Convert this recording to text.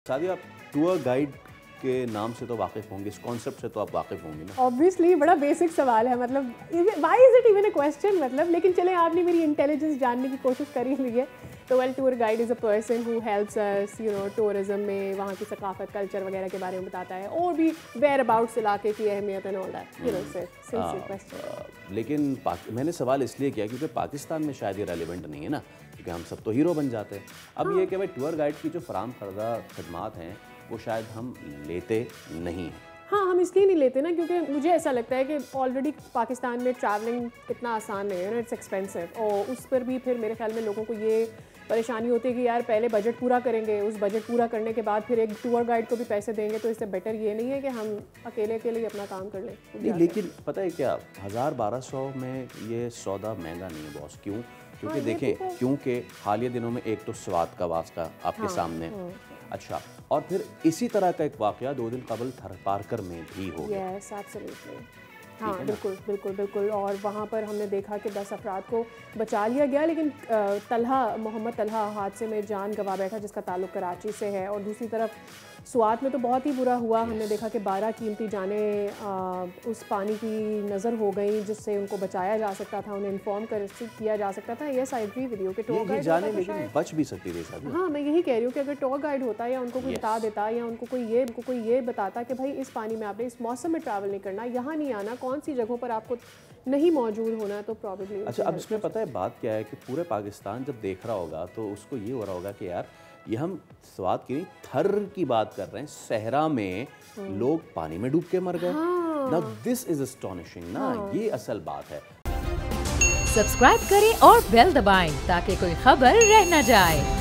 सादिया, आप tour guide के नाम से तो वाकिफ़ होंगे, इस कॉन्सेप्ट से तो आप वाकिफ़ होंगे ना? ऑब्वियसली बड़ा बेसिक सवाल है, मतलब why is it even a question, मतलब लेकिन चले आपने मेरी इंटेलिजेंस जानने की कोशिश कर ही ली है। तो well, tour guide is a person who helps us tourism में वहाँ की सकाफत, कल्चर वगैरह के बारे में बताता है, और भी वेयर अबाउट्स इलाके की अहमियत and all that, simple question. लेकिन मैंने सवाल इसलिए किया क्योंकि पाकिस्तान में शायद ये रेलिवेंट नहीं है ना, क्योंकि हम सब तो हीरो बन जाते हैं। अब ये कि भाई टूर गाइड की जो फराम करदा खदमात हैं वो शायद हम लेते नहीं हैं। हाँ, हम इसलिए नहीं लेते ना क्योंकि मुझे ऐसा लगता है कि ऑलरेडी पाकिस्तान में ट्रैवलिंग इतना आसान नहीं है ना, इट्स एक्सपेंसिव, और उस पर भी फिर मेरे ख्याल में लोगों को ये परेशानी होती है कि यार पहले बजट पूरा करेंगे, उस बजट पूरा करने के बाद फिर एक टूर गाइड को भी पैसे देंगे, तो इससे बेटर ये नहीं है कि हम अकेले ही अपना काम कर लें। नहीं, लेकिन पता है क्या, 1000-1200 में ये सौदा महंगा नहीं है बॉस। क्यों? क्योंकि देखें, क्योंकि हालिया दिनों में एक तो स्वात का वास्ता आपके सामने, अच्छा, और फिर इसी तरह का एक वाक़या 2 दिन कबल थरपारकर में भी हो गया। यस, एब्सोल्युटली, हाँ, बिल्कुल। और वहाँ पर हमने देखा कि 10 अफराद को बचा लिया गया, लेकिन मोहम्मद तलहा हादसे में जान गंवा बैठा, जिसका ताल्लुक कराची से है। और दूसरी तरफ स्वात में तो बहुत ही बुरा हुआ, हमने देखा कि 12 कीमती जानें उस पानी की नज़र हो गई जिससे उनको बचाया जा सकता था, उन्हें इन्फॉर्म किया जा सकता था। Yes, I agree with you कि टूर गाइड जाने लेकिन बच भी सकती थी साहब। हाँ, मैं यही कह रही हूँ कि अगर टूर गाइड होता या उनको कोई बता देता, या उनको कोई ये बताता कि भाई इस पानी में आपने इस मौसम में ट्रैवल नहीं करना, यहाँ नहीं आना, कौन सी जगहों पर आपको नहीं मौजूद होना, तो प्रॉब्लली। अच्छा, अब इसमें पता है बात क्या है कि पूरे पाकिस्तान जब देख रहा होगा तो उसको ये हो रहा होगा कि यार ये हम स्वाद की नहीं, थर की बात कर रहे हैं। सहरा में लोग पानी में डूब के मर गए। नाउ दिस इज अस्टॉनिशिंग ना, ये असल बात है। सब्सक्राइब करें और बेल दबाएं ताकि कोई खबर रह न जाए।